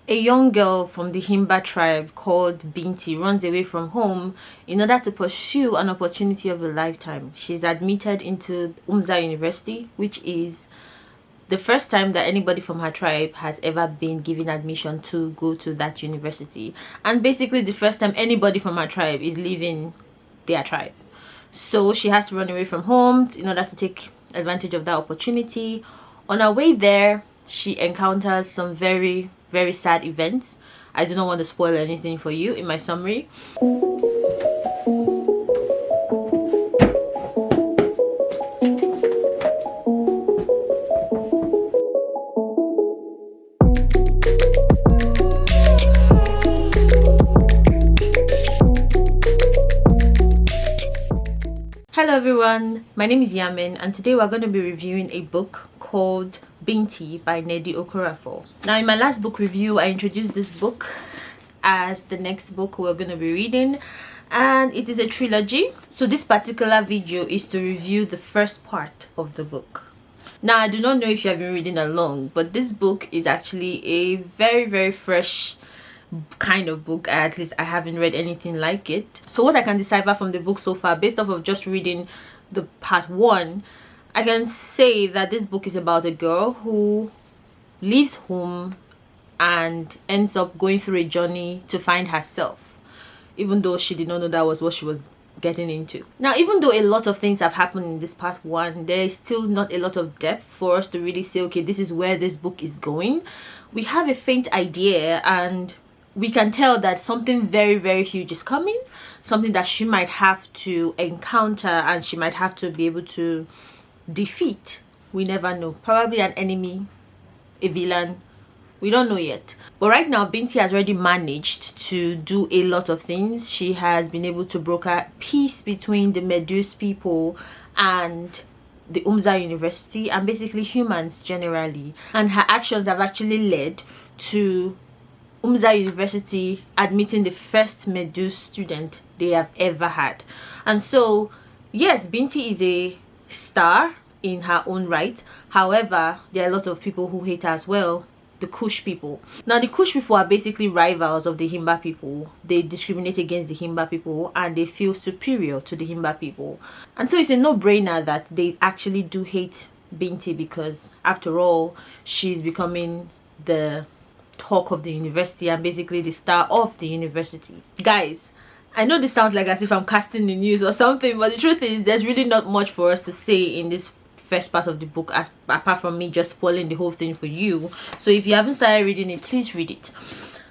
A young girl from the Himba tribe called Binti runs away from home in order to pursue an opportunity of a lifetime. She's admitted into Umza University, which is the first time that anybody from her tribe has ever been given admission to go to that university, and basically the first time anybody from her tribe is leaving their tribe. So she has to run away from home in order to take advantage of that opportunity. On her way there, she encounters some very, very sad events. I do not want to spoil anything for you in my summary. Hello everyone, my name is Yamin and today we're going to be reviewing a book called Binti by Nnedi Okorafor. Now in my last book review, I introduced this book as the next book we're going to be reading, and it is a trilogy. So this particular video is to review the first part of the book. Now I do not know if you have been reading along, but this book is actually a very, very fresh kind of book. At least I haven't read anything like it. So what I can decipher from the book so far, based off of just reading the part 1, I can say that this book is about a girl who leaves home and ends up going through a journey to find herself, even though she did not know that was what she was getting into. Now, even though a lot of things have happened in this part 1, there is still not a lot of depth for us to really say, okay, this is where this book is going. We have a faint idea, and we can tell that something very, very huge is coming, something that she might have to encounter and she might have to be able to defeat. We never know. Probably an enemy, a villain. We don't know yet. But right now, Binti has already managed to do a lot of things. She has been able to broker peace between the Medus people and the Umza University, and basically humans generally. And her actions have actually led to Umza University admitting the first Medus student they have ever had. And so, yes, Binti is a star in her own right. However, there are a lot of people who hate her as well. The Kush people. Now, the Kush people are basically rivals of the Himba people. They discriminate against the Himba people and they feel superior to the Himba people. And so it's a no-brainer that they actually do hate Binti, because after all, she's becoming the talk of the university and basically the star of the university. Guys, I know this sounds like as if I'm casting the news or something, but the truth is there's really not much for us to say in this first part of the book, as apart from me just spoiling the whole thing for you. So if you haven't started reading it, please read it.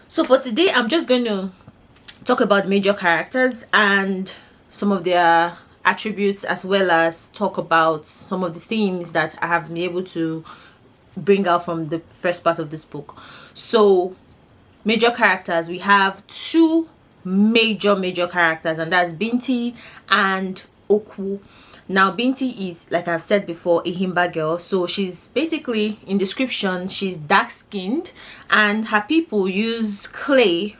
So for today, I'm just going to talk about major characters and some of their attributes, as well as talk about some of the themes that I have been able to bring out from the first part of this book. So major characters, we have two major characters, and that's Binti and Oku. Now Binti is, like I've said before, a Himba girl. So she's basically, in description, she's dark skinned, and her people use clay,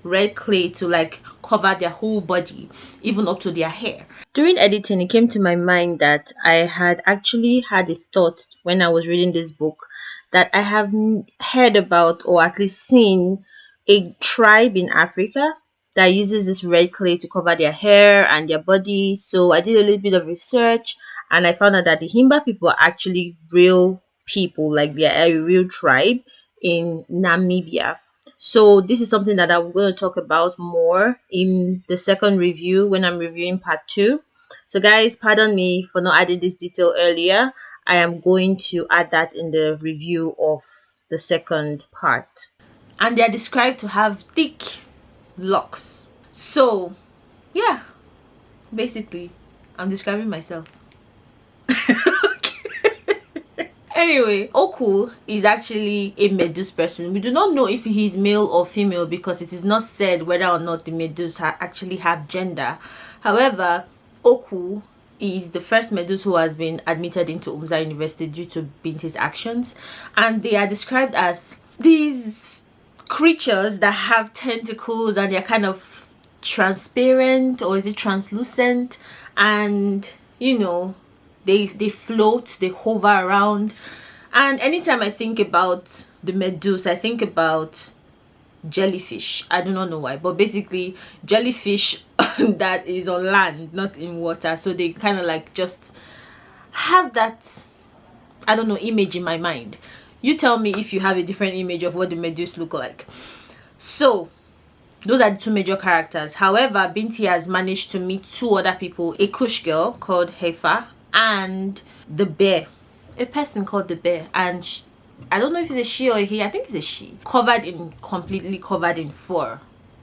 red clay, to like cover their whole body, even up to their hair. During editing, it came to my mind that I had actually had a thought when I was reading this book, that I have heard about, or at least seen, a tribe in Africa that uses this red clay to cover their hair and their body. So I did a little bit of research and I found out that the Himba people are actually real people, like they are a real tribe in Namibia. So this is something that I'm going to talk about more in the second review when I'm reviewing part 2. So guys, pardon me for not adding this detail earlier. I am going to add that in the review of the second part. And they are described to have thick locks. So yeah, basically I'm describing myself. Anyway, Oku is actually a Medus person. We do not know if he is male or female because it is not said whether or not the Medus actually have gender. However, Oku is the first Medus who has been admitted into Umza University due to Binti's actions, and they are described as these creatures that have tentacles and they're kind of transparent, or is it translucent, and you know, they float, they hover around. And anytime I think about the Medus, I think about jellyfish. I do not know why, but basically jellyfish that is on land, not in water. So they kind of like just have that, I don't know, image in my mind. You tell me if you have a different image of what the Meduse look like. So those are the two major characters. However, Binti has managed to meet two other people, a Kush girl called Hefa and the bear, a person called the bear. And I don't know if it's a she or a he. I think it's a she, completely covered in fur,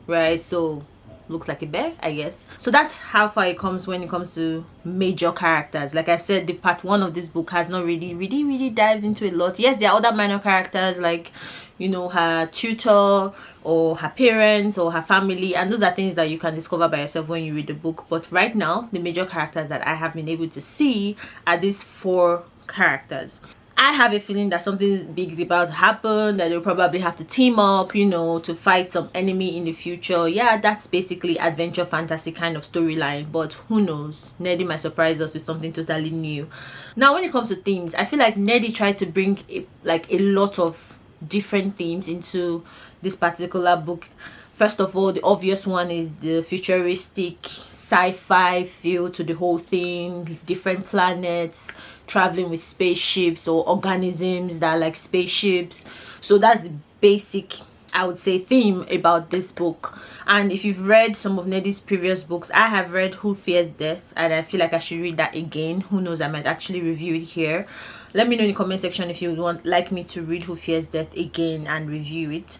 right? So looks like a bear, I guess. So that's how far it comes when it comes to major characters. Like I said, the part one of this book has not really dived into a lot. Yes, there are other minor characters, like, you know, her tutor or her parents or her family, and those are things that you can discover by yourself when you read the book. But right now, the major characters that I have been able to see are these four characters. I have a feeling that something big is about to happen, that they'll probably have to team up, you know, to fight some enemy in the future. Yeah, that's basically adventure fantasy kind of storyline, but who knows? Nnedi might surprise us with something totally new. Now, when it comes to themes, I feel like Nnedi tried to bring a lot of different themes into this particular book. First of all, the obvious one is the futuristic sci-fi feel to the whole thing, different planets, traveling with spaceships or organisms that are like spaceships. So that's the basic, I would say, theme about this book. And if you've read some of Nnedi's previous books, I have read Who Fears Death, and I feel like I should read that again. Who knows, I might actually review it here. Let me know in the comment section if you would like me to read Who Fears Death again and review it.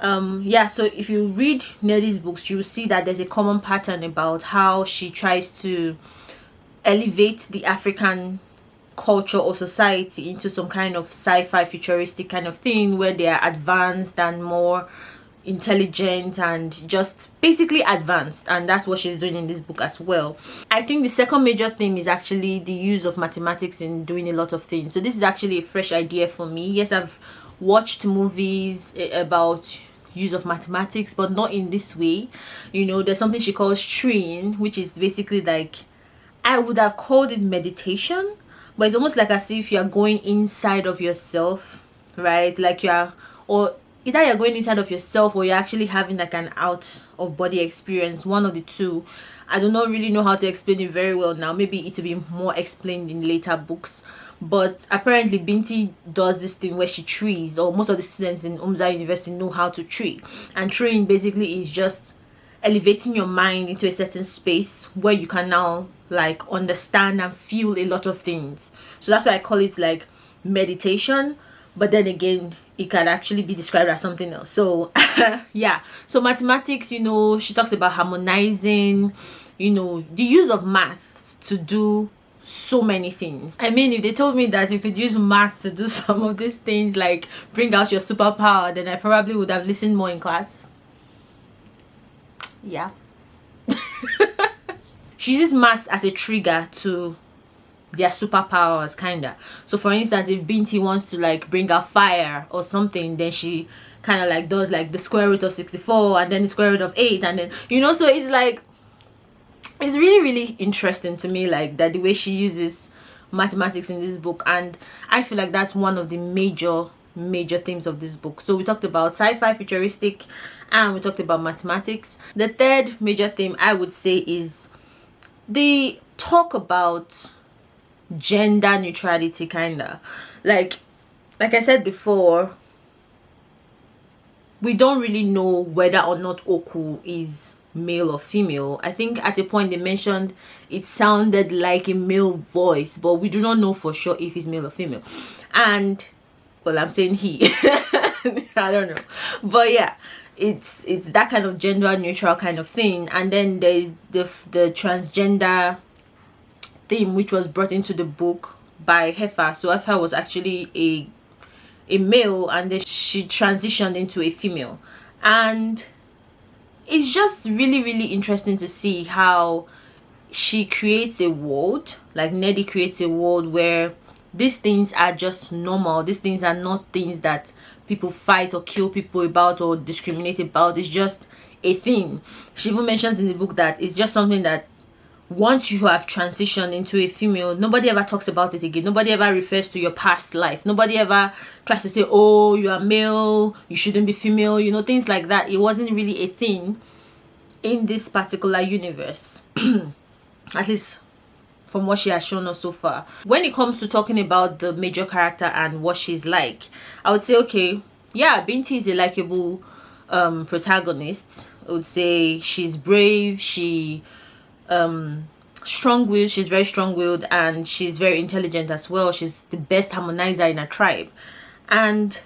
Yeah, so if you read Nnedi's books, you'll see that there's a common pattern about how she tries to elevate the African culture or society into some kind of sci-fi futuristic kind of thing where they are advanced and more intelligent and just basically advanced, and that's what she's doing in this book as well. I think the second major theme is actually the use of mathematics in doing a lot of things. So this is actually a fresh idea for me. Yes, I've watched movies about use of mathematics, but not in this way. You know, there's something she calls treeing, which is basically like, I would have called it meditation, but it's almost like as if you're going inside of yourself, right? Like or either you're going inside of yourself or you're actually having like an out of body experience, one of the two. I do not really know how to explain it very well now. Maybe it will be more explained in later books. But apparently Binti does this thing where she trees, or most of the students in Umza University know how to tree. And treeing basically is just elevating your mind into a certain space where you can now like understand and feel a lot of things. So that's why I call it like meditation, but then again it can actually be described as something else. So yeah, so mathematics, you know, she talks about harmonizing, you know, the use of math to do so many things. I mean, if they told me that you could use math to do some of these things, like bring out your superpower, then I probably would have listened more in class. Yeah. She uses maths as a trigger to their superpowers, kinda. So for instance, if Binti wants to like bring out fire or something, then she kind of like does like the square root of 64 and then the square root of 8, and then, you know, so it's like, it's really interesting to me, like that the way she uses mathematics in this book. And I feel like that's one of the major themes of this book. So we talked about sci-fi, futuristic, and we talked about mathematics. The third major theme, I would say, is the talk about gender neutrality, kinda. Like I said before, we don't really know whether or not Oku is male or female. I think at a point they mentioned it sounded like a male voice, but we do not know for sure if he's male or female. And well, I'm saying he I don't know, but yeah, it's that kind of gender neutral kind of thing. And then there's the transgender theme, which was brought into the book by Hefa. So Hefa was actually a male, and then she transitioned into a female. And it's just really interesting to see how she creates a world, like Nnedi creates a world where these things are just normal. These things are not things that people fight or kill people about or discriminate about. It's just a thing. She even mentions in the book that it's just something that once you have transitioned into a female, nobody ever talks about it again. Nobody ever refers to your past life. Nobody ever tries to say, oh, you are male, you shouldn't be female, you know, things like that. It wasn't really a thing in this particular universe. At least from what she has shown us so far. When it comes to talking about the major character and what she's like, I would say, okay, yeah, Binti is a likable protagonist. I would say she's brave, she strong-willed, she's very strong-willed, and she's very intelligent as well. She's the best harmonizer in her tribe. And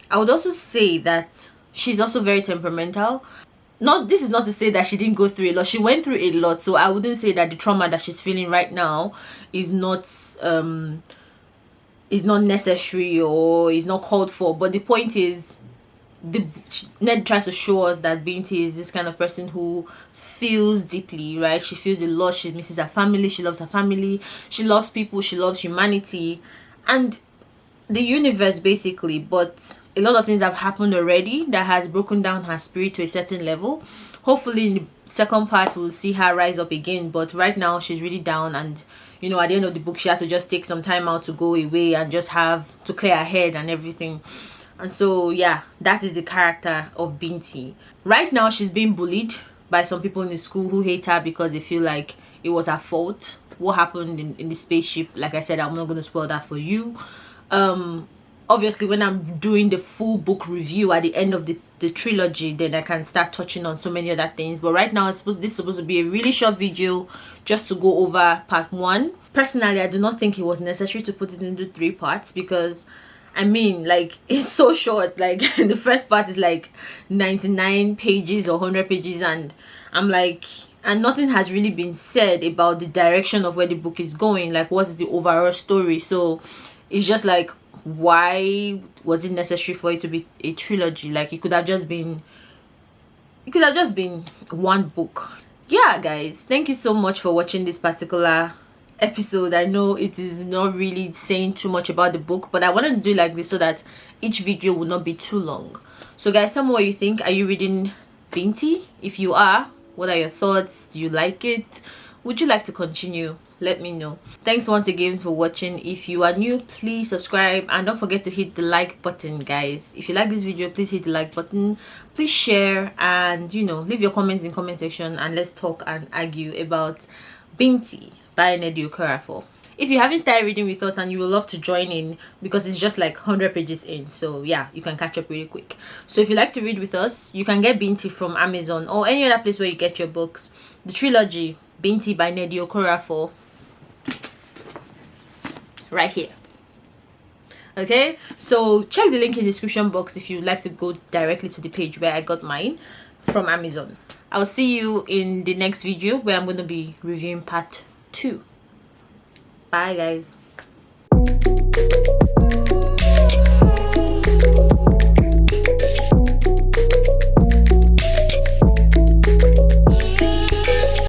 I would also say that she's also very temperamental. This is not to say that she didn't go through a lot. She went through a lot, so I wouldn't say that the trauma that she's feeling right now is not necessary or is not called for. But the point is, Ned tries to show us that Binti is this kind of person who feels deeply, right? She feels a lot. She misses her family. She loves her family. She loves people. She loves humanity and the universe, basically. But a lot of things have happened already that has broken down her spirit to a certain level. Hopefully in the second part we'll see her rise up again, but right now she's really down. And you know, at the end of the book, she had to just take some time out to go away and just have to clear her head and everything. And so yeah, that is the character of Binti. Right now she's being bullied by some people in the school who hate her because they feel like it was her fault what happened in the spaceship. Like I said, I'm not going to spoil that for you. Obviously when I'm doing the full book review at the end of the trilogy, then I can start touching on so many other things. But right now this is supposed to be a really short video just to go over part 1. Personally, I do not think it was necessary to put it into 3 parts, because I mean, like, it's so short. Like the first part is like 99 pages or 100 pages, and I'm like, and nothing has really been said about the direction of where the book is going, like what is the overall story. So it's just like, why was it necessary for it to be a trilogy? Like it could have just been one book. Yeah guys, thank you so much for watching this particular episode. I know it is not really saying too much about the book, but I wanted to do it like this so that each video will not be too long. So guys, tell me what you think. Are you reading Binti? If you are, what are your thoughts? Do you like it? Would you like to continue? Let me know. Thanks once again for watching. If you are new, please subscribe and don't forget to hit the like button, guys. If you like this video, please hit the like button, please share, and you know, leave your comments in comment section and let's talk and argue about Binti by Nnedi Okorafor. If you haven't started reading with us and you would love to join in, because it's just like 100 pages in, so yeah, you can catch up really quick. So if you like to read with us, you can get Binti from Amazon or any other place where you get your books. The trilogy Binti by Nnedi Okorafor, right here. Okay, so check the link in the description box if you'd like to go directly to the page where I got mine from Amazon. I'll see you in the next video where I'm going to be reviewing part 2. Bye guys.